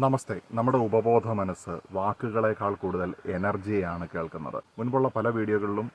നമസ്തേ. നമ്മുടെ ഉപബോധ മനസ്സ് വാക്കുകളേക്കാൾ കൂടുതൽ എനർജിയാണ് കേൾക്കുന്നത്. മുൻപുള്ള പല വീഡിയോകളിലും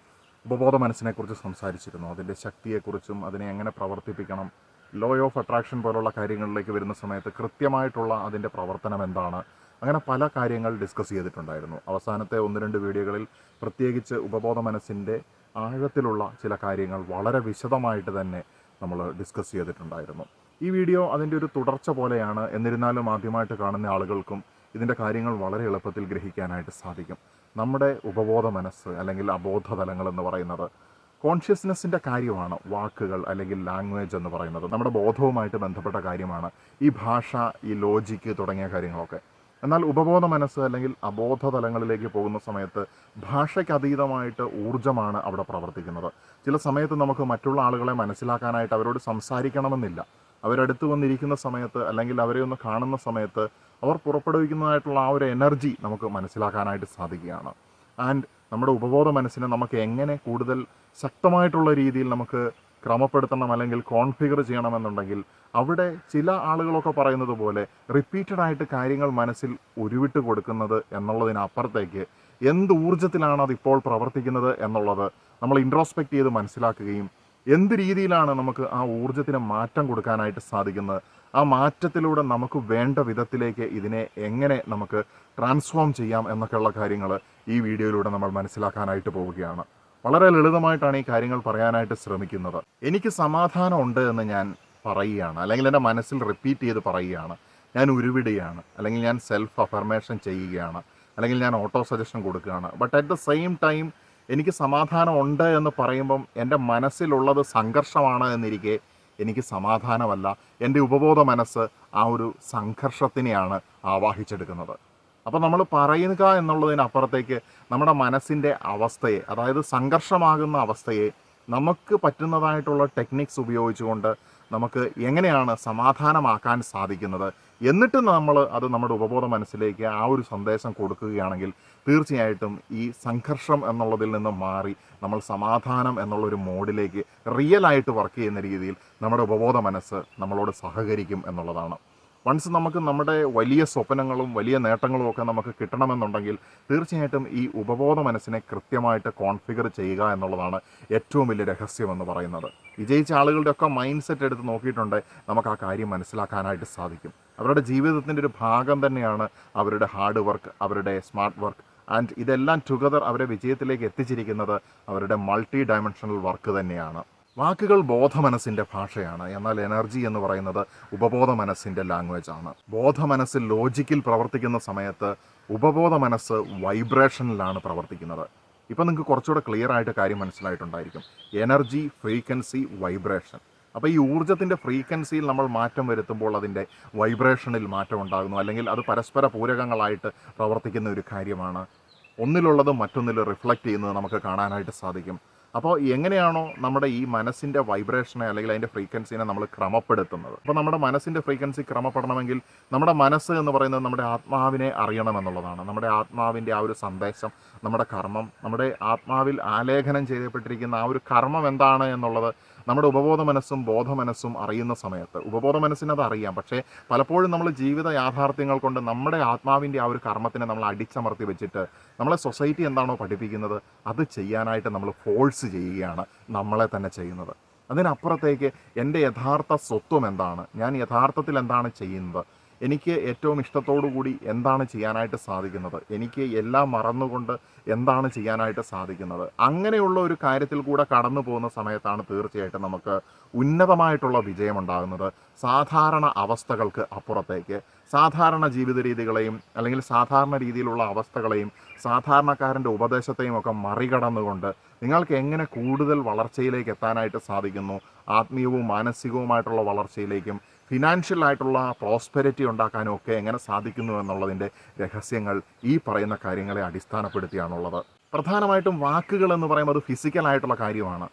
ഉപബോധ മനസ്സിനെക്കുറിച്ച് സംസാരിച്ചിരുന്നു. അതിൻ്റെ ശക്തിയെക്കുറിച്ചും അതിനെ എങ്ങനെ പ്രവർത്തിപ്പിക്കണം, ലോ ഓഫ് അട്രാക്ഷൻ പോലുള്ള കാര്യങ്ങളിലേക്ക് വരുന്ന സമയത്ത് കൃത്യമായിട്ടുള്ള അതിൻ്റെ പ്രവർത്തനം എന്താണ്, അങ്ങനെ പല കാര്യങ്ങൾ ഡിസ്കസ് ചെയ്തിട്ടുണ്ടായിരുന്നു. അവസാനത്തെ 1-2 വീഡിയോകളിൽ പ്രത്യേകിച്ച് ഉപബോധ മനസ്സിൻ്റെ ആഴത്തിലുള്ള ചില കാര്യങ്ങൾ വളരെ വിശദമായിട്ട് തന്നെ നമ്മൾ ഡിസ്കസ് ചെയ്തിട്ടുണ്ടായിരുന്നു. ഈ വീഡിയോ അതിൻ്റെ ഒരു തുടർച്ച പോലെയാണ്. എന്നിരുന്നാലും ആദ്യമായിട്ട് കാണുന്ന ആളുകൾക്കും ഇതിൻ്റെ കാര്യങ്ങൾ വളരെ എളുപ്പത്തിൽ ഗ്രഹിക്കാനായിട്ട് സാധിക്കും. നമ്മുടെ ഉപബോധ മനസ്സ് അല്ലെങ്കിൽ അബോധതലങ്ങൾ എന്ന് പറയുന്നത് കോൺഷ്യസ്നെസ്സിൻ്റെ കാര്യമാണ്. വാക്കുകൾ അല്ലെങ്കിൽ ലാംഗ്വേജ് എന്ന് പറയുന്നത് നമ്മുടെ ബോധവുമായിട്ട് ബന്ധപ്പെട്ട കാര്യമാണ്. ഈ ഭാഷ, ഈ ലോജിക്ക് തുടങ്ങിയ കാര്യങ്ങളൊക്കെ. എന്നാൽ ഉപബോധ മനസ്സ് അല്ലെങ്കിൽ അബോധതലങ്ങളിലേക്ക് പോകുന്ന സമയത്ത് ഭാഷയ്ക്ക് അതീതമായിട്ട് ഊർജ്ജമാണ് അവിടെ പ്രവർത്തിക്കുന്നത്. ചില സമയത്ത് നമുക്ക് മറ്റുള്ള ആളുകളെ മനസ്സിലാക്കാനായിട്ട് അവരോട് സംസാരിക്കണമെന്നില്ല. അവരടുത്ത് വന്നിരിക്കുന്ന സമയത്ത് അല്ലെങ്കിൽ അവരെ ഒന്ന് കാണുന്ന സമയത്ത് അവർ പുറപ്പെടുവിക്കുന്നതായിട്ടുള്ള ആ ഒരു എനർജി നമുക്ക് മനസ്സിലാക്കാനായിട്ട് സാധിക്കുകയാണ്. ആൻഡ് നമ്മുടെ ഉപബോധ മനസ്സിനെ നമുക്ക് എങ്ങനെ കൂടുതൽ ശക്തമായിട്ടുള്ള രീതിയിൽ നമുക്ക് ക്രമപ്പെടുത്തണം അല്ലെങ്കിൽ കോൺഫിഗർ ചെയ്യണമെന്നുണ്ടെങ്കിൽ അവിടെ ചില ആളുകളൊക്കെ പറയുന്നത് പോലെ റിപ്പീറ്റഡായിട്ട് കാര്യങ്ങൾ മനസ്സിൽ ഉരുവിട്ട് കൊടുക്കുന്നത് എന്നുള്ളതിനപ്പുറത്തേക്ക് എന്ത് ഊർജ്ജത്തിലാണ് അതിപ്പോൾ പ്രവർത്തിക്കുന്നത് എന്നുള്ളത് നമ്മൾ ഇൻട്രോസ്പെക്റ്റ് ചെയ്ത് മനസ്സിലാക്കുകയും എന്ത് രീതിയിലാണ് നമുക്ക് ആ ഊർജ്ജത്തിന് മാറ്റം കൊടുക്കാനായിട്ട് സാധിക്കുന്നത്, ആ മാറ്റത്തിലൂടെ നമുക്ക് വേണ്ട വിധത്തിലേക്ക് ഇതിനെ എങ്ങനെ നമുക്ക് ട്രാൻസ്ഫോം ചെയ്യാം എന്നൊക്കെയുള്ള കാര്യങ്ങൾ ഈ വീഡിയോയിലൂടെ നമ്മൾ മനസ്സിലാക്കാനായിട്ട് പോവുകയാണ്. വളരെ ലളിതമായിട്ടാണ് ഈ കാര്യങ്ങൾ പറയാനായിട്ട് ശ്രമിക്കുന്നത്. എനിക്ക് സമാധാനം ഉണ്ട് എന്ന് ഞാൻ പറയുകയാണ്, അല്ലെങ്കിൽ എൻ്റെ മനസ്സിൽ റിപ്പീറ്റ് ചെയ്ത് പറയുകയാണ്, ഞാൻ ഉരുവിടുകയാണ്, അല്ലെങ്കിൽ ഞാൻ സെൽഫ് അഫർമേഷൻ ചെയ്യുകയാണ്, അല്ലെങ്കിൽ ഞാൻ ഓട്ടോ സജഷൻ കൊടുക്കുകയാണ്. But at the same time എനിക്ക് സമാധാനം ഉണ്ട് എന്ന് പറയുമ്പം എൻ്റെ മനസ്സിലുള്ളത് സംഘർഷമാണ് എന്നിരിക്കെ എനിക്ക് സമാധാനമല്ല. എൻ്റെ ഉപബോധ മനസ്സ് ആ ഒരു സംഘർഷത്തിനെയാണ് ആവാഹിച്ചെടുക്കുന്നത്. അപ്പോൾ നമ്മൾ പറയുക എന്നുള്ളതിനപ്പുറത്തേക്ക് നമ്മുടെ മനസ്സിൻ്റെ അവസ്ഥയെ, അതായത് സംഘർഷമാകുന്ന അവസ്ഥയെ നമുക്ക് പറ്റുന്നതായിട്ടുള്ള ടെക്നിക്സ് ഉപയോഗിച്ചുകൊണ്ട് നമുക്ക് എങ്ങനെയാണ് സമാധാനമാക്കാൻ സാധിക്കുന്നത്, എന്നിട്ട് നമ്മൾ അത് നമ്മുടെ ഉപബോധ മനസ്സിലേക്ക് ആ ഒരു സന്ദേശം കൊടുക്കുകയാണെങ്കിൽ തീർച്ചയായിട്ടും ഈ സംഘർഷം എന്നുള്ളതിൽ നിന്ന് മാറി നമ്മൾ സമാധാനം എന്നുള്ളൊരു മോഡിലേക്ക് റിയലായിട്ട് വർക്ക് ചെയ്യുന്ന രീതിയിൽ നമ്മുടെ ഉപബോധ മനസ്സ് നമ്മളോട് സഹകരിക്കും എന്നുള്ളതാണ്. വൺസ് നമുക്ക് നമ്മുടെ വലിയ സ്വപ്നങ്ങളും വലിയ നേട്ടങ്ങളും ഒക്കെ നമുക്ക് കിട്ടണമെന്നുണ്ടെങ്കിൽ തീർച്ചയായിട്ടും ഈ ഉപബോധ മനസ്സിനെ കൃത്യമായിട്ട് കോൺഫിഗർ ചെയ്യുക എന്നുള്ളതാണ് ഏറ്റവും വലിയ രഹസ്യമെന്ന് പറയുന്നത്. വിജയിച്ച ആളുകളുടെയൊക്കെ മൈൻഡ് സെറ്റ് എടുത്ത് നോക്കിയിട്ടുണ്ടെങ്കിൽ നമുക്ക് ആ കാര്യം മനസ്സിലാക്കാനായിട്ട് സാധിക്കും. അവരുടെ ജീവിതത്തിൻ്റെ ഒരു ഭാഗം തന്നെയാണ് അവരുടെ ഹാർഡ് വർക്ക്, അവരുടെ സ്മാർട്ട് വർക്ക്. ആൻഡ് ഇതെല്ലാം ടുഗദർ അവരെ വിജയത്തിലേക്ക് എത്തിച്ചിരിക്കുന്നത് അവരുടെ മൾട്ടി ഡയമെൻഷണൽ വർക്ക് തന്നെയാണ്. വാക്കുകൾ ബോധമനസ്സിൻ്റെ ഭാഷയാണ്, എന്നാൽ എനർജി എന്ന് പറയുന്നത് ഉപബോധ മനസ്സിൻ്റെ ലാംഗ്വേജ് ആണ്. ബോധമനസ്സിൽ ലോജിക്കിൽ പ്രവർത്തിക്കുന്ന സമയത്ത് ഉപബോധ മനസ്സ് വൈബ്രേഷനിലാണ് പ്രവർത്തിക്കുന്നത്. ഇപ്പം നിങ്ങൾക്ക് കുറച്ചുകൂടെ ക്ലിയർ ആയിട്ട് കാര്യം മനസ്സിലായിട്ടുണ്ടായിരിക്കും. Energy, frequency, vibration. അപ്പോൾ ഈ ഊർജ്ജത്തിൻ്റെ ഫ്രീക്വൻസിയിൽ നമ്മൾ മാറ്റം വരുത്തുമ്പോൾ അതിൻ്റെ വൈബ്രേഷനിൽ മാറ്റം ഉണ്ടാകുന്നു, അല്ലെങ്കിൽ അത് പരസ്പര പൂരകങ്ങളായിട്ട് പ്രവർത്തിക്കുന്ന ഒരു കാര്യമാണ്. ഒന്നിലുള്ളത് മറ്റൊന്നിൽ റിഫ്ലക്റ്റ് ചെയ്യുന്നത് നമുക്ക് കാണാനായിട്ട് സാധിക്കും. അപ്പോൾ എങ്ങനെയാണോ നമ്മുടെ ഈ മനസ്സിൻ്റെ വൈബ്രേഷനെ അല്ലെങ്കിൽ അതിൻ്റെ ഫ്രീക്വൻസിനെ നമ്മൾ ക്രമപ്പെടുത്തുന്നത്, അപ്പോൾ നമ്മുടെ മനസ്സിൻ്റെ ഫ്രീക്വൻസി ക്രമപ്പെടണമെങ്കിൽ നമ്മുടെ മനസ്സ് എന്ന് പറയുന്നത് നമ്മുടെ ആത്മാവിനെ അറിയണമെന്നുള്ളതാണ്. നമ്മുടെ ആത്മാവിൻ്റെ ആ ഒരു സന്ദേശം, നമ്മുടെ കർമ്മം, നമ്മുടെ ആത്മാവിൽ ആലേഖനം ചെയ്യപ്പെട്ടിരിക്കുന്ന ആ ഒരു കർമ്മം എന്താണ് എന്നുള്ളത് നമ്മുടെ ഉപബോധ മനസ്സും ബോധമനസ്സും അറിയുന്ന സമയത്ത് ഉപബോധ മനസ്സിനത് അറിയാം. പക്ഷേ പലപ്പോഴും നമ്മൾ ജീവിത യാഥാർത്ഥ്യങ്ങൾ കൊണ്ട് നമ്മുടെ ആത്മാവിൻ്റെ ആ ഒരു കർമ്മത്തിനെ നമ്മൾ അടിച്ചമർത്തി വെച്ചിട്ട് നമ്മളെ സൊസൈറ്റി എന്താണോ പഠിപ്പിക്കുന്നത് അത് ചെയ്യാനായിട്ട് നമ്മൾ ഫോഴ്സ് ചെയ്യുകയാണ് നമ്മളെ തന്നെ ചെയ്യുന്നത്. അതിനപ്പുറത്തേക്ക് എൻ്റെ യഥാർത്ഥ സ്വത്വം എന്താണ്, ഞാൻ യഥാർത്ഥത്തിൽ എന്താണ് ചെയ്യുന്നത്, എനിക്ക് ഏറ്റവും ഇഷ്ടത്തോടു കൂടി എന്താണ് ചെയ്യാനായിട്ട് സാധിക്കുന്നത്, എനിക്ക് എല്ലാം മറന്നുകൊണ്ട് എന്താണ് ചെയ്യാനായിട്ട് സാധിക്കുന്നത്, അങ്ങനെയുള്ള ഒരു കാര്യത്തിൽ കൂടെ കടന്നു പോകുന്ന സമയത്താണ് തീർച്ചയായിട്ടും നമുക്ക് ഉന്നതമായിട്ടുള്ള വിജയമുണ്ടാകുന്നത്. സാധാരണ അവസ്ഥകൾക്ക് അപ്പുറത്തേക്ക് സാധാരണ ജീവിത രീതികളെയും അല്ലെങ്കിൽ സാധാരണ രീതിയിലുള്ള അവസ്ഥകളെയും സാധാരണക്കാരൻ്റെ ഉപദേശത്തെയും ഒക്കെ മറികടന്നുകൊണ്ട് നിങ്ങൾക്ക് എങ്ങനെ കൂടുതൽ വളർച്ചയിലേക്ക് എത്താനായിട്ട് സാധിക്കുന്നു, ആത്മീയവും മാനസികവുമായിട്ടുള്ള വളർച്ചയിലേക്കും ഫിനാൻഷ്യൽ ആയിട്ടുള്ള പ്രോസ്പെരിറ്റി ഉണ്ടാക്കാനും ഒക്കെ എങ്ങനെ സാധിക്കുന്നു എന്നുള്ളതിൻ്റെ രഹസ്യങ്ങൾ ഈ പറയുന്ന കാര്യങ്ങളെ അടിസ്ഥാനപ്പെടുത്തിയാണുള്ളത്. പ്രധാനമായിട്ടും വാക്കുകൾ എന്ന് പറയുമ്പോൾ അത് ഫിസിക്കലായിട്ടുള്ള കാര്യമാണ്.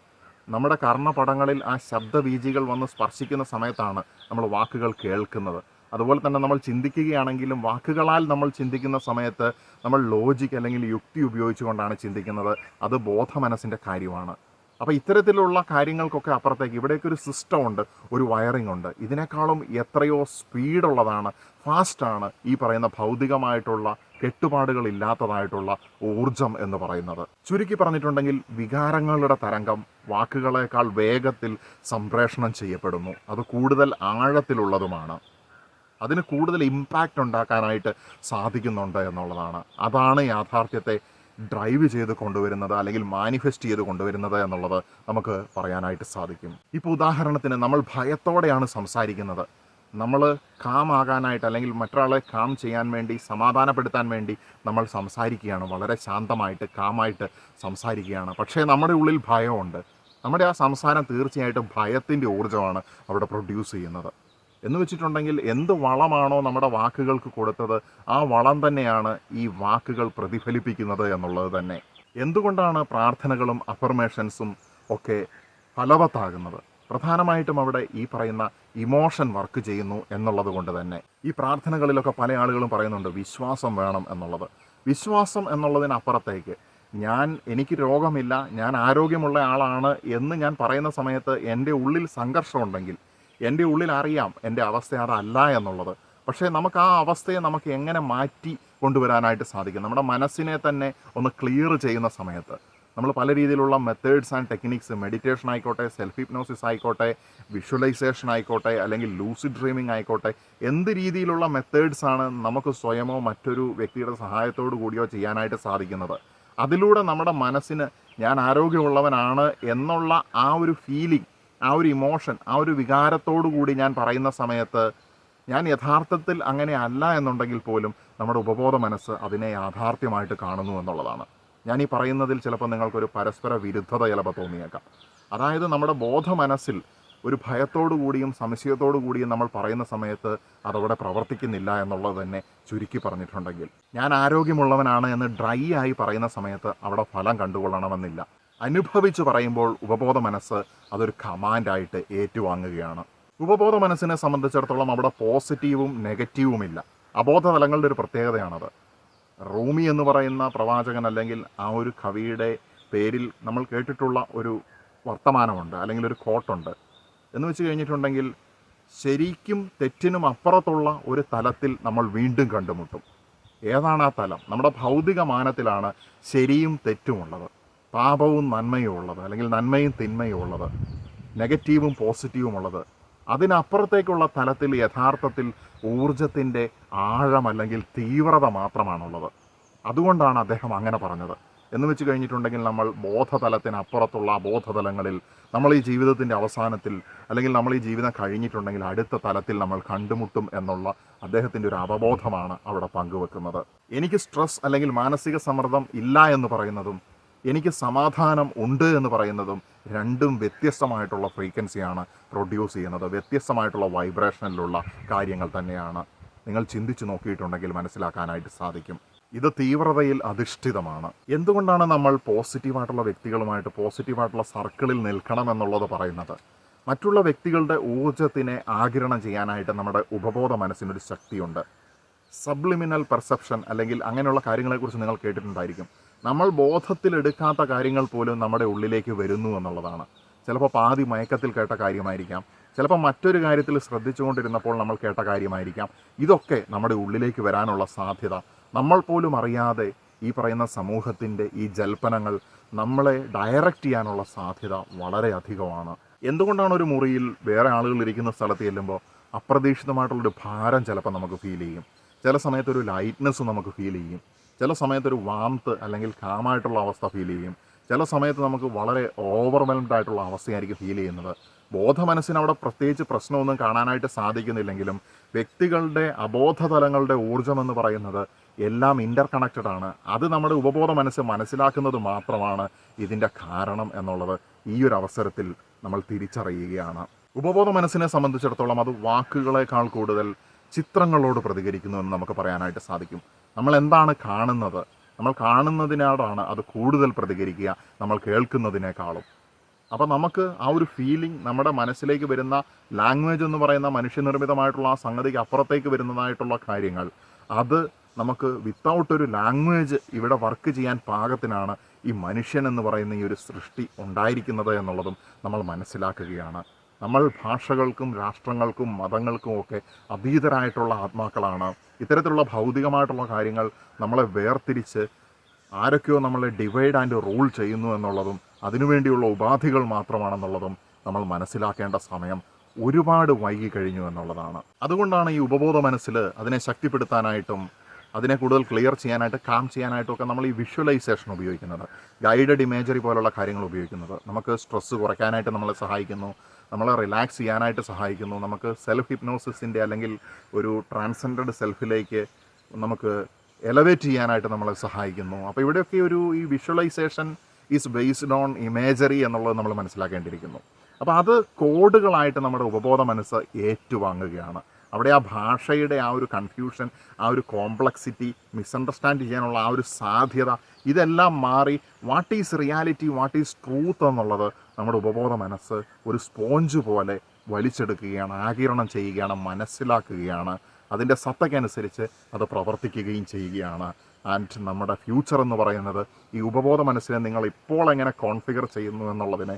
നമ്മുടെ കർണപടങ്ങളിൽ ആ ശബ്ദബീജികൾ വന്ന് സ്പർശിക്കുന്ന സമയത്താണ് നമ്മൾ വാക്കുകൾ കേൾക്കുന്നത്. അതുപോലെ തന്നെ നമ്മൾ ചിന്തിക്കുകയാണെങ്കിലും വാക്കുകളാൽ നമ്മൾ ചിന്തിക്കുന്ന സമയത്ത് നമ്മൾ ലോജിക്ക് അല്ലെങ്കിൽ യുക്തി ഉപയോഗിച്ചുകൊണ്ടാണ് ചിന്തിക്കുന്നത്. അത് ബോധമനസ്സിൻ്റെ കാര്യമാണ്. അപ്പോൾ ഇത്തരത്തിലുള്ള കാര്യങ്ങൾക്കൊക്കെ അപ്പുറത്തേക്ക് ഇവിടേക്ക് ഒരു സിസ്റ്റം ഉണ്ട്, ഒരു വയറിംഗ് ഉണ്ട്. ഇതിനേക്കാളും എത്രയോ സ്പീഡുള്ളതാണ്, ഫാസ്റ്റാണ് ഈ പറയുന്ന ഭൗതികമായിട്ടുള്ള കെട്ടുപാടുകളില്ലാത്തതായിട്ടുള്ള ഊർജം എന്ന് പറയുന്നത്. ചുരുക്കി പറഞ്ഞിട്ടുണ്ടെങ്കിൽ വികാരങ്ങളുടെ തരംഗം വാക്കുകളേക്കാൾ വേഗത്തിൽ സംപ്രേഷണം ചെയ്യപ്പെടുന്നു. അത് കൂടുതൽ ആഴത്തിലുള്ളതുമാണ്. അതിന് കൂടുതൽ ഇമ്പാക്റ്റ് ഉണ്ടാക്കാനായിട്ട് സാധിക്കുന്നുണ്ട് എന്നുള്ളതാണ്. അതാണ് യാഥാർത്ഥ്യത്തെ ഡ്രൈവ് ചെയ്ത് കൊണ്ടുവരുന്നത്, അല്ലെങ്കിൽ മാനിഫെസ്റ്റ് ചെയ്ത് കൊണ്ടുവരുന്നത് എന്നുള്ളത് നമുക്ക് പറയാനായിട്ട് സാധിക്കും. ഇപ്പോൾ ഉദാഹരണത്തിന് നമ്മൾ ഭയത്തോടെയാണ് സംസാരിക്കുന്നത്. നമ്മൾ കാം ആകാനായിട്ട്, അല്ലെങ്കിൽ മറ്റൊരാളെ കാം ചെയ്യാൻ വേണ്ടി, സമാധാനപ്പെടുത്താൻ വേണ്ടി നമ്മൾ സംസാരിക്കുകയാണ്, വളരെ ശാന്തമായിട്ട് കാമായിട്ട് സംസാരിക്കുകയാണ്. പക്ഷേ നമ്മുടെ ഉള്ളിൽ ഭയമുണ്ട്. നമ്മുടെ ആ സംസാരം തീർച്ചയായിട്ടും ഭയത്തിൻ്റെ ഊർജ്ജമാണ് അവിടെ പ്രൊഡ്യൂസ് ചെയ്യുന്നത്. എന്ന് വെച്ചിട്ടുണ്ടെങ്കിൽ എന്ത് വളമാണോ നമ്മുടെ വാക്കുകൾക്ക് കൊടുത്തത്, ആ വളം തന്നെയാണ് ഈ വാക്കുകൾ പ്രതിഫലിപ്പിക്കുന്നത് എന്നുള്ളത് തന്നെ. എന്തുകൊണ്ടാണ് പ്രാർത്ഥനകളും അഫർമേഷൻസും ഒക്കെ ഫലവത്താകുന്നത്? പ്രധാനമായിട്ടും അവിടെ ഈ പറയുന്ന ഇമോഷൻ വർക്ക് ചെയ്യുന്നു എന്നുള്ളത് കൊണ്ട് തന്നെ. ഈ പ്രാർത്ഥനകളിലൊക്കെ പല ആളുകളും പറയുന്നുണ്ട് വിശ്വാസം വേണം എന്നുള്ളത്. വിശ്വാസം എന്നുള്ളതിനപ്പുറത്തേക്ക് എനിക്ക് രോഗമില്ല, ഞാൻ ആരോഗ്യമുള്ള ആളാണ് എന്ന് ഞാൻ പറയുന്ന സമയത്ത് എൻ്റെ ഉള്ളിൽ സംഘർഷമുണ്ടെങ്കിൽ, എൻ്റെ ഉള്ളിൽ അറിയാം എൻ്റെ അവസ്ഥ അതല്ല എന്നുള്ളത്. പക്ഷേ നമുക്ക് ആ അവസ്ഥയെ നമുക്ക് എങ്ങനെ മാറ്റി കൊണ്ടുവരാനായിട്ട് സാധിക്കും? നമ്മുടെ മനസ്സിനെ തന്നെ ഒന്ന് ക്ലിയർ ചെയ്യുന്ന സമയത്ത് നമ്മൾ പല രീതിയിലുള്ള മെത്തേഡ്സ് ആൻഡ് ടെക്നിക്സ്, മെഡിറ്റേഷൻ ആയിക്കോട്ടെ, സെൽഫ് ഹിപ്നോസിസ് ആയിക്കോട്ടെ, വിഷ്വലൈസേഷൻ ആയിക്കോട്ടെ, അല്ലെങ്കിൽ ലൂസിഡ് ഡ്രീമിംഗ് ആയിക്കോട്ടെ, എന്ത് രീതിയിലുള്ള മെത്തേഡ്സാണ് നമുക്ക് സ്വയമോ മറ്റൊരു വ്യക്തിയുടെ സഹായത്തോടു കൂടിയോ ചെയ്യാനായിട്ട് സാധിക്കുന്നത്? അതിലൂടെ നമ്മുടെ മനസ്സിന് ഞാൻ ആരോഗ്യമുള്ളവനാണ് എന്നുള്ള ആ ഒരു ഫീലിംഗ്, ആ ഒരു ഇമോഷൻ, ആ ഒരു വികാരത്തോടു കൂടി ഞാൻ പറയുന്ന സമയത്ത് ഞാൻ യഥാർത്ഥത്തിൽ അങ്ങനെ അല്ല എന്നുണ്ടെങ്കിൽ പോലും നമ്മുടെ ഉപബോധ മനസ്സ് അതിനെ യാഥാർത്ഥ്യമായിട്ട് കാണുന്നു എന്നുള്ളതാണ്. ഞാൻ ഈ പറയുന്നതിൽ ചിലപ്പോൾ നിങ്ങൾക്കൊരു പരസ്പര വിരുദ്ധത ചിലപ്പോൾ തോന്നിയേക്കാം. അതായത് നമ്മുടെ ബോധ മനസ്സിൽ ഒരു ഭയത്തോടു കൂടിയും സംശയത്തോടു കൂടിയും നമ്മൾ പറയുന്ന സമയത്ത് അതവിടെ പ്രവർത്തിക്കുന്നില്ല എന്നുള്ളത് തന്നെ ചുരുക്കി പറഞ്ഞിട്ടുണ്ടെങ്കിൽ, ഞാൻ ആരോഗ്യമുള്ളവനാണ് എന്ന് ഡ്രൈ ആയി പറയുന്ന സമയത്ത് അവിടെ ഫലം കണ്ടുകൊള്ളണമെന്നില്ല. അനുഭവിച്ച് പറയുമ്പോൾ ഉപബോധ മനസ്സ് അതൊരു കമാൻഡായിട്ട് ഏറ്റുവാങ്ങുകയാണ്. ഉപബോധ മനസ്സിനെ സംബന്ധിച്ചിടത്തോളം അവിടെ പോസിറ്റീവും നെഗറ്റീവുമില്ല. അബോധതലങ്ങളുടെ ഒരു പ്രത്യേകതയാണത്. റൂമി എന്ന് പറയുന്ന പ്രവാചകൻ, അല്ലെങ്കിൽ ആ ഒരു കവിയുടെ പേരിൽ നമ്മൾ കേട്ടിട്ടുള്ള ഒരു വർത്തമാനമുണ്ട്, അല്ലെങ്കിൽ ഒരു കോട്ടുണ്ട്. എന്ന് വെച്ച് കഴിഞ്ഞിട്ടുണ്ടെങ്കിൽ ശരിക്കും തെറ്റിനും അപ്പുറത്തുള്ള ഒരു തലത്തിൽ നമ്മൾ വീണ്ടും കണ്ടുമുട്ടും. ഏതാണ് ആ തലം? നമ്മുടെ ഭൗതിക മാനത്തിലാണ് ശരിയും തെറ്റുമുള്ളത്, പാപവും നന്മയും ഉള്ളത്, അല്ലെങ്കിൽ നന്മയും തിന്മയും ഉള്ളത്, നെഗറ്റീവും പോസിറ്റീവും ഉള്ളത്. അതിനപ്പുറത്തേക്കുള്ള തലത്തിൽ യഥാർത്ഥത്തിൽ ഊർജത്തിൻ്റെ ആഴം അല്ലെങ്കിൽ തീവ്രത മാത്രമാണുള്ളത്. അതുകൊണ്ടാണ് അദ്ദേഹം അങ്ങനെ പറഞ്ഞത്. എന്ന് വെച്ച് കഴിഞ്ഞിട്ടുണ്ടെങ്കിൽ നമ്മൾ ബോധതലത്തിനപ്പുറത്തുള്ള ബോധതലങ്ങളിൽ നമ്മൾ ഈ ജീവിതത്തിൻ്റെ അവസാനത്തിൽ, അല്ലെങ്കിൽ നമ്മൾ ഈ ജീവിതം കഴിഞ്ഞിട്ടുണ്ടെങ്കിൽ അടുത്ത തലത്തിൽ നമ്മൾ കണ്ടുമുട്ടും എന്നുള്ള അദ്ദേഹത്തിൻ്റെ ഒരു അവബോധമാണ് അവിടെ പങ്കുവെക്കുന്നത്. എനിക്ക് സ്ട്രെസ് അല്ലെങ്കിൽ മാനസിക സമ്മർദ്ദം ഇല്ല എന്ന് പറയുന്നതും എനിക്ക് സമാധാനം ഉണ്ട് എന്ന് പറയുന്നതും രണ്ടും വ്യത്യസ്തമായിട്ടുള്ള ഫ്രീക്വൻസിയാണ് പ്രൊഡ്യൂസ് ചെയ്യുന്നത്, വ്യത്യസ്തമായിട്ടുള്ള വൈബ്രേഷനിലുള്ള കാര്യങ്ങൾ തന്നെയാണ്. നിങ്ങൾ ചിന്തിച്ച് നോക്കിയിട്ടുണ്ടെങ്കിൽ മനസ്സിലാക്കാനായിട്ട് സാധിക്കും. ഇത് തീവ്രതയിൽ അധിഷ്ഠിതമാണ്. എന്തുകൊണ്ടാണ് നമ്മൾ പോസിറ്റീവായിട്ടുള്ള വ്യക്തികളുമായിട്ട്, പോസിറ്റീവായിട്ടുള്ള സർക്കിളിൽ നിൽക്കണം എന്നുള്ളത് പറയുന്നത്? മറ്റുള്ള വ്യക്തികളുടെ ഊർജ്ജത്തിനെ ആഗിരണം ചെയ്യാനായിട്ട് നമ്മുടെ ഉപബോധ മനസ്സിനൊരു ശക്തിയുണ്ട്. സബ്ലിമിനൽ പെർസെപ്ഷൻ, അല്ലെങ്കിൽ അങ്ങനെയുള്ള കാര്യങ്ങളെക്കുറിച്ച് നിങ്ങൾ കേട്ടിട്ടുണ്ടായിരിക്കും. നമ്മൾ ബോധത്തിലെടുക്കാത്ത കാര്യങ്ങൾ പോലും നമ്മുടെ ഉള്ളിലേക്ക് വരുന്നു എന്നുള്ളതാണ്. ചിലപ്പോൾ പാതി മയക്കത്തിൽ കേട്ട കാര്യമായിരിക്കാം, ചിലപ്പോൾ മറ്റൊരു കാര്യത്തിൽ ശ്രദ്ധിച്ചുകൊണ്ടിരുന്നപ്പോൾ നമ്മൾ കേട്ട കാര്യമായിരിക്കാം. ഇതൊക്കെ നമ്മുടെ ഉള്ളിലേക്ക് വരാനുള്ള സാധ്യത നമ്മൾ പോലും അറിയാതെ ഈ പറയുന്ന സമൂഹത്തിൻ്റെ ഈ ജൽപ്പനങ്ങൾ നമ്മളെ ഡയറക്റ്റ് ചെയ്യാനുള്ള സാധ്യത വളരെ അധികമാണ്. എന്തുകൊണ്ടാണ് ഒരു മുറിയിൽ വേറെ ആളുകൾ ഇരിക്കുന്ന സ്ഥലത്ത് ചെല്ലുമ്പോൾ അപ്രതീക്ഷിതമായിട്ടുള്ളൊരു ഭാരം ചിലപ്പോൾ നമുക്ക് ഫീൽ ചെയ്യും, ചില സമയത്തൊരു ലൈറ്റ്നെസ് നമുക്ക് ഫീൽ ചെയ്യും, ചില സമയത്തൊരു വാംത്ത് അല്ലെങ്കിൽ കാമായിട്ടുള്ള അവസ്ഥ ഫീൽ ചെയ്യും, ചില സമയത്ത് നമുക്ക് വളരെ ഓവർവെൽംഡ് ആയിട്ടുള്ള അവസ്ഥയായിരിക്കും ഫീൽ ചെയ്യുന്നത്. ബോധമനസ്സിന് അവിടെ പ്രത്യേകിച്ച് പ്രശ്നമൊന്നും കാണാനായിട്ട് സാധിക്കുന്നില്ലെങ്കിലും വ്യക്തികളുടെ അബോധതലങ്ങളുടെ ഊർജ്ജമെന്ന് പറയുന്നത് എല്ലാം ഇൻ്റർ കണക്റ്റഡ് ആണ്. അത് നമ്മുടെ ഉപബോധ മനസ്സ് മനസ്സിലാക്കുന്നത് മാത്രമാണ് ഇതിൻ്റെ കാരണം എന്നുള്ളത് ഈ ഒരു അവസരത്തിൽ നമ്മൾ തിരിച്ചറിയുകയാണ്. ഉപബോധ മനസ്സിനെ സംബന്ധിച്ചിടത്തോളം അത് വാക്കുകളേക്കാൾ കൂടുതൽ ചിത്രങ്ങളോട് പ്രതികരിക്കുന്നു എന്ന് നമുക്ക് പറയാനായിട്ട് സാധിക്കും. നമ്മൾ എന്താണ് കാണുന്നത്, നമ്മൾ കാണുന്നതിനോടാണ് അത് കൂടുതൽ പ്രതികരിക്കുക നമ്മൾ കേൾക്കുന്നതിനേക്കാളും. അപ്പോൾ നമുക്ക് ആ ഒരു ഫീലിംഗ് നമ്മുടെ മനസ്സിലേക്ക് വരുന്ന ലാംഗ്വേജ് എന്ന് പറയുന്ന മനുഷ്യനിർമ്മിതമായിട്ടുള്ള ആ സംഗതിക്ക് അപ്പുറത്തേക്ക് വരുന്നതായിട്ടുള്ള കാര്യങ്ങൾ, അത് നമുക്ക് വിത്തൗട്ട് ഒരു ലാംഗ്വേജ് ഇവിടെ വർക്ക് ചെയ്യാൻ പാകത്തിനാണ് ഈ മനുഷ്യൻ എന്ന് പറയുന്ന ഈ ഒരു സൃഷ്ടി ഉണ്ടായിരിക്കുന്നത് എന്നുള്ളതും നമ്മൾ മനസ്സിലാക്കുകയാണ്. നമ്മൾ ഭാഷകൾക്കും രാഷ്ട്രങ്ങൾക്കും മതങ്ങൾക്കും ഒക്കെ അതീതരായിട്ടുള്ള ആത്മാക്കളാണ്. ഇത്തരത്തിലുള്ള ഭൗതികമായിട്ടുള്ള കാര്യങ്ങൾ നമ്മളെ വേർതിരിച്ച് ആരൊക്കെയോ നമ്മളെ ഡിവൈഡ് ആൻഡ് റൂൾ ചെയ്യുന്നു എന്നുള്ളതും അതിനുവേണ്ടിയുള്ള ഉപാധികൾ മാത്രമാണെന്നുള്ളതും നമ്മൾ മനസ്സിലാക്കേണ്ട സമയം ഒരുപാട് വൈകി കഴിഞ്ഞു എന്നുള്ളതാണ്. അതുകൊണ്ടാണ് ഈ ഉപബോധ മനസ്സിൽ അതിനെ ശക്തിപ്പെടുത്താനായിട്ടും അതിനെ കൂടുതൽ ക്ലിയർ ചെയ്യാനായിട്ട് കാം ചെയ്യാനായിട്ടും ഒക്കെ നമ്മൾ ഈ വിഷ്വലൈസേഷൻ ഉപയോഗിക്കുന്നത്, ഗൈഡഡ് ഇമേജറി പോലുള്ള കാര്യങ്ങൾ ഉപയോഗിക്കുന്നത്. നമുക്ക് സ്ട്രെസ്സ് കുറയ്ക്കാനായിട്ട് നമ്മളെ സഹായിക്കുന്നു, നമ്മളെ റിലാക്സ് ചെയ്യാനായിട്ട് സഹായിക്കുന്നു, നമുക്ക് സെൽഫ് ഹിപ്നോസിസിൻ്റെ അല്ലെങ്കിൽ ഒരു ട്രാൻസെൻഡഡ് സെൽഫിലേക്ക് നമുക്ക് എലവേറ്റ് ചെയ്യാനായിട്ട് നമ്മളെ സഹായിക്കുന്നു. അപ്പോൾ ഇവിടെയൊക്കെ ഈ visualisation is based on imagery എന്നുള്ളത് നമ്മൾ മനസ്സിലാക്കേണ്ടിയിരിക്കുന്നു. അപ്പോൾ അത് കോഡുകളായിട്ട് നമ്മുടെ ഉപബോധ മനസ്സ് ഏറ്റുവാങ്ങുകയാണ്. അവിടെ ആ ഭാഷയുടെ ആ ഒരു കൺഫ്യൂഷൻ, ആ ഒരു കോംപ്ലക്സിറ്റി, മിസ്അണ്ടർസ്റ്റാൻഡ് ചെയ്യാനുള്ള ആ ഒരു സാധ്യത, ഇതെല്ലാം മാറി what is reality, what is truth എന്നുള്ളത് നമ്മുടെ ഉപബോധ മനസ്സ് ഒരു സ്പോഞ്ച് പോലെ വലിച്ചെടുക്കുകയാണ്, ആഗിരണം ചെയ്യുകയാണ്, മനസ്സിലാക്കുകയാണ്. അതിൻ്റെ സത്തയ്ക്കനുസരിച്ച് അത് പ്രവർത്തിക്കുകയും ചെയ്യുകയാണ്. ആൻഡ് നമ്മുടെ ഫ്യൂച്ചർ എന്ന് പറയുന്നത് ഈ ഉപബോധ മനസ്സിനെ നിങ്ങൾ ഇപ്പോൾ എങ്ങനെ കോൺഫിഗർ ചെയ്യുന്നു എന്നുള്ളതിനെ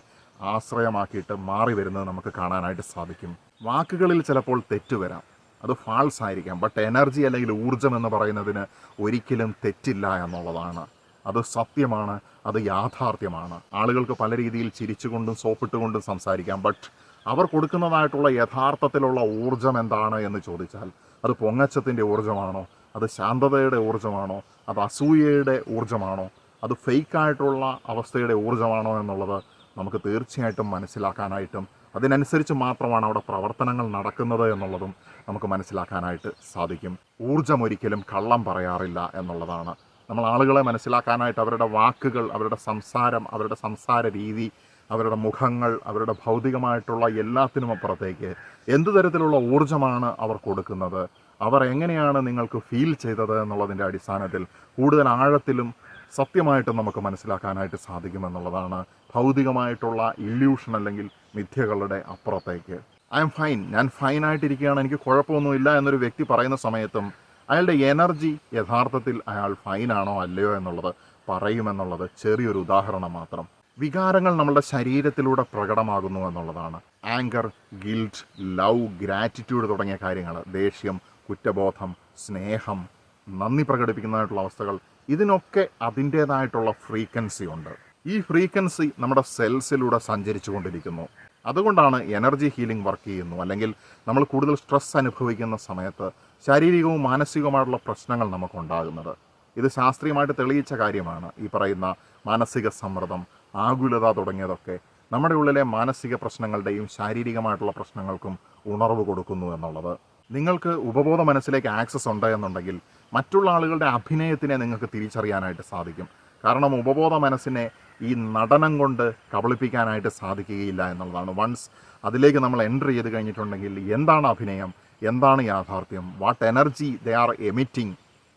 ആശ്രയമാക്കിയിട്ട് മാറി വരുന്നത് നമുക്ക് കാണാനായിട്ട് സാധിക്കും. വാക്കുകളിൽ ചിലപ്പോൾ തെറ്റ് വരാം, അത് ഫാൾസ് ആയിരിക്കാം. ബട്ട് എനർജി അല്ലെങ്കിൽ ഊർജം എന്ന് പറയുന്നതിന് ഒരിക്കലും തെറ്റില്ല എന്നുള്ളതാണ്. അത് സത്യമാണ്, അത് യാഥാർത്ഥ്യമാണ്. ആളുകൾക്ക് പല രീതിയിൽ ചിരിച്ചുകൊണ്ടും സോപ്പിട്ടുകൊണ്ടും സംസാരിക്കാം. ബട്ട് അവർ കൊടുക്കുന്നതായിട്ടുള്ള യഥാർത്ഥത്തിലുള്ള ഊർജം എന്താണ് എന്ന് ചോദിച്ചാൽ അത് പൊങ്ങച്ചത്തിൻ്റെ ഊർജ്ജമാണോ, അത് ശാന്തതയുടെ ഊർജ്ജമാണോ, അത് അസൂയയുടെ ഊർജ്ജമാണോ, അത് ഫേക്കായിട്ടുള്ള അവസ്ഥയുടെ ഊർജ്ജമാണോ എന്നുള്ളത് നമുക്ക് തീർച്ചയായിട്ടും മനസ്സിലാക്കാനായിട്ടും അതിനനുസരിച്ച് മാത്രമാണ് അവിടെ പ്രവർത്തനങ്ങൾ നടക്കുന്നത് എന്നുള്ളതും നമുക്ക് മനസ്സിലാക്കാനായിട്ട് സാധിക്കും. ഊർജ്ജം ഒരിക്കലും കള്ളം പറയാറില്ല എന്നുള്ളതാണ്. നമ്മൾ ആളുകളെ മനസ്സിലാക്കാനായിട്ട് അവരുടെ വാക്കുകൾ, അവരുടെ സംസാരം, അവരുടെ സംസാര രീതി, അവരുടെ മുഖങ്ങൾ, അവരുടെ ഭൗതികമായിട്ടുള്ള എല്ലാത്തിനും അപ്പുറത്തേക്ക് എന്തു തരത്തിലുള്ള ഊർജ്ജമാണ് അവർ കൊടുക്കുന്നത്, അവർ എങ്ങനെയാണ് നിങ്ങൾക്ക് ഫീൽ ചെയ്തത് എന്നുള്ളതിൻ്റെ അടിസ്ഥാനത്തിൽ കൂടുതൽ ആഴത്തിലും സത്യമായിട്ടും നമുക്ക് മനസ്സിലാക്കാനായിട്ട് സാധിക്കുമെന്നുള്ളതാണ്. ഭൗതികമായിട്ടുള്ള ഇല്യൂഷൻ അല്ലെങ്കിൽ മിഥ്യകളുടെ അപ്പുറത്തേക്ക് ഐ എം ഫൈൻ, ഞാൻ ഫൈനായിട്ടിരിക്കുകയാണ്, എനിക്ക് കുഴപ്പമൊന്നുമില്ല എന്നൊരു വ്യക്തി പറയുന്ന സമയത്തും അയാളുടെ എനർജി യഥാർത്ഥത്തിൽ അയാൾ ഫൈനാണോ അല്ലയോ എന്നുള്ളത് പറയുമെന്നുള്ളത് ചെറിയൊരു ഉദാഹരണം മാത്രം. വികാരങ്ങൾ നമ്മളുടെ ശരീരത്തിലൂടെ പ്രകടമാകുന്നു എന്നുള്ളതാണ്. ആങ്കർ, ഗിൽറ്റ്, ലവ്, ഗ്രാറ്റിറ്റ്യൂഡ് തുടങ്ങിയ കാര്യങ്ങൾ, ദേഷ്യം, കുറ്റബോധം, സ്നേഹം, നന്ദി പ്രകടിപ്പിക്കുന്നതായിട്ടുള്ള അവസ്ഥകൾ, ഇതിനൊക്കെ അതിൻ്റേതായിട്ടുള്ള ഫ്രീക്വൻസി ഉണ്ട്. ഈ ഫ്രീക്വൻസി നമ്മുടെ സെൽസിലൂടെ സഞ്ചരിച്ചു കൊണ്ടിരിക്കുന്നു. അതുകൊണ്ടാണ് എനർജി ഹീലിംഗ് വർക്ക് ചെയ്യുന്നു. അല്ലെങ്കിൽ നമ്മൾ കൂടുതൽ സ്ട്രെസ് അനുഭവിക്കുന്ന സമയത്ത് ശാരീരികവും മാനസികവുമായിട്ടുള്ള പ്രശ്നങ്ങൾ നമുക്കുണ്ടാകുന്നത്. ഇത് ശാസ്ത്രീയമായിട്ട് തെളിയിച്ച കാര്യമാണ്. ഈ പറയുന്ന മാനസിക സമ്മർദ്ദം, ആകുലത തുടങ്ങിയതൊക്കെ നമ്മുടെ ഉള്ളിലെ മാനസിക പ്രശ്നങ്ങളുടെയും ശാരീരികമായിട്ടുള്ള പ്രശ്നങ്ങൾക്കും ഉണർവ് കൊടുക്കുന്നു എന്നുള്ളത്. നിങ്ങൾക്ക് ഉപബോധ മനസ്സിലേക്ക് ആക്സസ് ഉണ്ട് എന്നുണ്ടെങ്കിൽ മറ്റുള്ള ആളുകളുടെ അഭിനയത്തിനെ നിങ്ങൾക്ക് തിരിച്ചറിയാനായിട്ട് സാധിക്കും. കാരണം ഉപബോധ മനസ്സിനെ ഈ നടനം കൊണ്ട് കബളിപ്പിക്കാനായിട്ട് സാധിക്കുകയില്ല എന്നുള്ളതാണ്. വൺസ് അതിലേക്ക് നമ്മൾ എൻട്രി ചെയ്ത് കഴിഞ്ഞിട്ടുണ്ടെങ്കിൽ എന്താണ് അഭിനയം, എന്താണ് യാഥാർത്ഥ്യം, what energy they are emitting,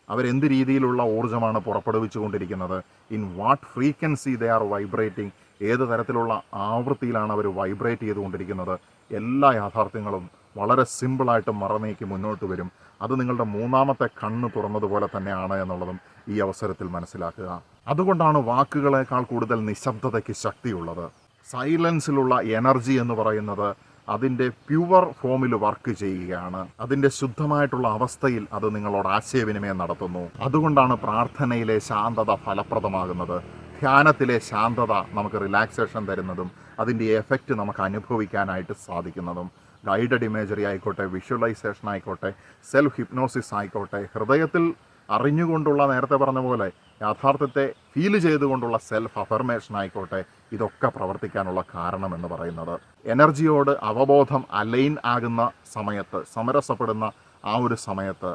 അവരെന്ത് രീതിയിലുള്ള ഊർജ്ജമാണ് പുറപ്പെടുവിച്ചു കൊണ്ടിരിക്കുന്നത്, in what frequency they are vibrating, ഏത് തരത്തിലുള്ള ആവൃത്തിയിലാണ് അവർ വൈബ്രേറ്റ് ചെയ്തുകൊണ്ടിരിക്കുന്നത്, എല്ലാ യാഥാർത്ഥ്യങ്ങളും വളരെ സിമ്പിളായിട്ട് മറനീക്കി മുന്നോട്ട് വരും. അത് നിങ്ങളുടെ മൂന്നാമത്തെ കണ്ണ് തുറന്നതുപോലെ തന്നെയാണ് എന്നുള്ളതും ഈ അവസരത്തിൽ മനസ്സിലാക്കുക. അതുകൊണ്ടാണ് വാക്കുകളേക്കാൾ കൂടുതൽ നിശബ്ദതയ്ക്ക് ശക്തിയുള്ളത്. സൈലൻസിലുള്ള എനർജി എന്ന് പറയുന്നത് അതിൻ്റെ പ്യുവർ ഫോമിൽ വർക്ക് ചെയ്യുകയാണ്. അതിൻ്റെ ശുദ്ധമായിട്ടുള്ള അവസ്ഥയിൽ അത് നിങ്ങളോട് ആശയവിനിമയം നടത്തുന്നു. അതുകൊണ്ടാണ് പ്രാർത്ഥനയിലെ ശാന്തത ഫലപ്രദമാകുന്നത്, ധ്യാനത്തിലെ ശാന്തത നമുക്ക് റിലാക്സേഷൻ തരുന്നതും അതിൻ്റെ എഫക്റ്റ് നമുക്ക് അനുഭവിക്കാനായിട്ട് സാധിക്കുന്നതും. ഗൈഡഡ് ഇമേജറി ആയിക്കോട്ടെ, വിഷ്വലൈസേഷൻ ആയിക്കോട്ടെ, സെൽഫ് ഹിപ്നോസിസ് ആയിക്കോട്ടെ, ഹൃദയത്തിൽ അറിഞ്ഞുകൊണ്ടുള്ള, നേരത്തെ പറഞ്ഞ പോലെ യാഥാർത്ഥ്യത്തെ ഫീൽ ചെയ്തുകൊണ്ടുള്ള സെൽഫ് അഫർമേഷൻ ആയിക്കോട്ടെ, ഇതൊക്കെ പ്രവർത്തിക്കാനുള്ള കാരണം എന്ന് പറയുന്നത് എനർജിയോട് അവബോധം അലൈൻ ആകുന്ന സമയത്ത്, സമരസപ്പെടുന്ന ആ ഒരു സമയത്ത്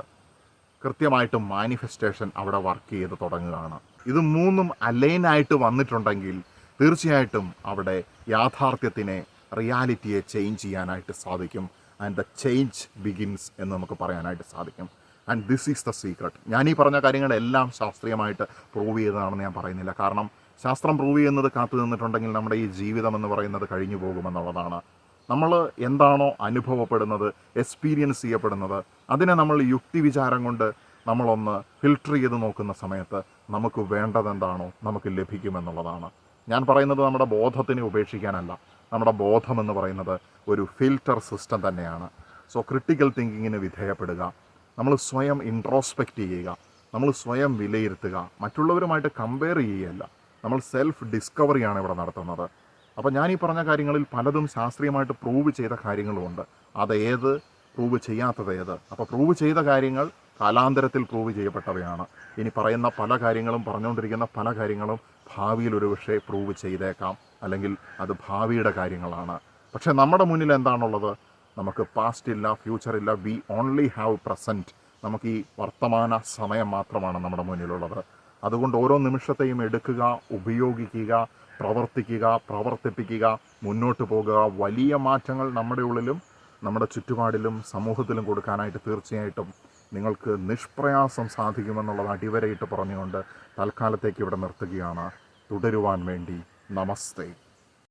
കൃത്യമായിട്ടും മാനിഫെസ്റ്റേഷൻ അവിടെ വർക്ക് ചെയ്ത് തുടങ്ങുകയാണ്. ഇത് മൂന്നും അലൈനായിട്ട് വന്നിട്ടുണ്ടെങ്കിൽ തീർച്ചയായിട്ടും അവിടെ യാഥാർത്ഥ്യത്തിനെ, റിയാലിറ്റിയെ ചേഞ്ച് ചെയ്യാനായിട്ട് സാധിക്കും. ആൻഡ് ദ ചേഞ്ച് ബിഗിൻസ് എന്ന് നമുക്ക് പറയാനായിട്ട് സാധിക്കും. And this is the secret. ഞാനീ പറഞ്ഞ കാര്യങ്ങളെല്ലാം ശാസ്ത്രീയമായിട്ട് പ്രൂവ് ചെയ്തതാണെന്ന് ഞാൻ പറയുന്നില്ല. കാരണം ശാസ്ത്രം പ്രൂവ് ചെയ്യുന്നത് കാത്തു നിന്നിട്ടുണ്ടെങ്കിൽ നമ്മുടെ ഈ ജീവിതം എന്ന് പറയുന്നത് കഴിഞ്ഞു പോകുമെന്നുള്ളതാണ്. നമ്മൾ എന്താണോ അനുഭവപ്പെടുന്നത്, എക്സ്പീരിയൻസ് ചെയ്യപ്പെടുന്നത്, അതിനെ നമ്മൾ യുക്തി വിചാരം കൊണ്ട് നമ്മളൊന്ന് ഫിൽട്ടർ ചെയ്ത് നോക്കുന്ന സമയത്ത് നമുക്ക് വേണ്ടതെന്താണോ നമുക്ക് ലഭിക്കുമെന്നുള്ളതാണ്. ഞാൻ പറയുന്നത് നമ്മുടെ ബോധത്തിനെ ഉപേക്ഷിക്കാനല്ല. നമ്മുടെ ബോധമെന്ന് പറയുന്നത് ഒരു ഫിൽട്ടർ സിസ്റ്റം തന്നെയാണ്. സോ ക്രിട്ടിക്കൽ തിങ്കിങ്ങിന് വിധേയപ്പെടുക, നമ്മൾ സ്വയം ഇൻട്രോസ്പെക്റ്റ് ചെയ്യുക, നമ്മൾ സ്വയം വിലയിരുത്തുക, മറ്റുള്ളവരുമായിട്ട് കമ്പയർ ചെയ്യുകയല്ല. നമ്മൾ സെൽഫ് ഡിസ്കവറിയാണ് ഇവിടെ നടത്തുന്നത്. അപ്പോൾ ഞാൻ ഈ പറഞ്ഞ കാര്യങ്ങളിൽ പലതും ശാസ്ത്രീയമായിട്ട് പ്രൂവ് ചെയ്ത കാര്യങ്ങളുമുണ്ട്. അതേത്, പ്രൂവ് ചെയ്യാത്തത് ഏത്? അപ്പോൾ പ്രൂവ് ചെയ്ത കാര്യങ്ങൾ കാലാന്തരത്തിൽ പ്രൂവ് ചെയ്യപ്പെട്ടവയാണ്. ഇനി പറയുന്ന പല കാര്യങ്ങളും, പറഞ്ഞുകൊണ്ടിരിക്കുന്ന പല കാര്യങ്ങളും ഭാവിയിൽ ഒരു പക്ഷേ പ്രൂവ് ചെയ്തേക്കാം, അല്ലെങ്കിൽ അത് ഭാവിയുടെ കാര്യങ്ങളാണ്. പക്ഷേ നമ്മുടെ മുന്നിൽ എന്താണുള്ളത്? നമുക്ക് പാസ്റ്റ് ഇല്ല, ഫ്യൂച്ചർ ഇല്ല. V only have present. നമുക്ക് ഈ വർത്തമാന സമയം മാത്രമാണ് നമ്മുടെ മുന്നിലുള്ളത്. അതുകൊണ്ട് ഓരോ നിമിഷത്തെയും എടുക്കുക, ഉപയോഗിക്കുക, പ്രവർത്തിക്കുക, പ്രവർത്തിപ്പിക്കുക, മുന്നോട്ട് പോകുക. വലിയ മാറ്റങ്ങൾ നമ്മുടെ ഉള്ളിലും നമ്മുടെ ചുറ്റുപാടിലും സമൂഹത്തിലും കൊടുക്കാനായിട്ട് തീർച്ചയായിട്ടും നിങ്ങൾക്ക് നിഷ്പ്രയാസം സാധിക്കുമെന്നുള്ളത് അടിവരയിട്ട് പറഞ്ഞുകൊണ്ട് തൽക്കാലത്തേക്ക് ഇവിടെ നിർത്തുകയാണ്. തുടരുവാൻ വേണ്ടി നമസ്തേ.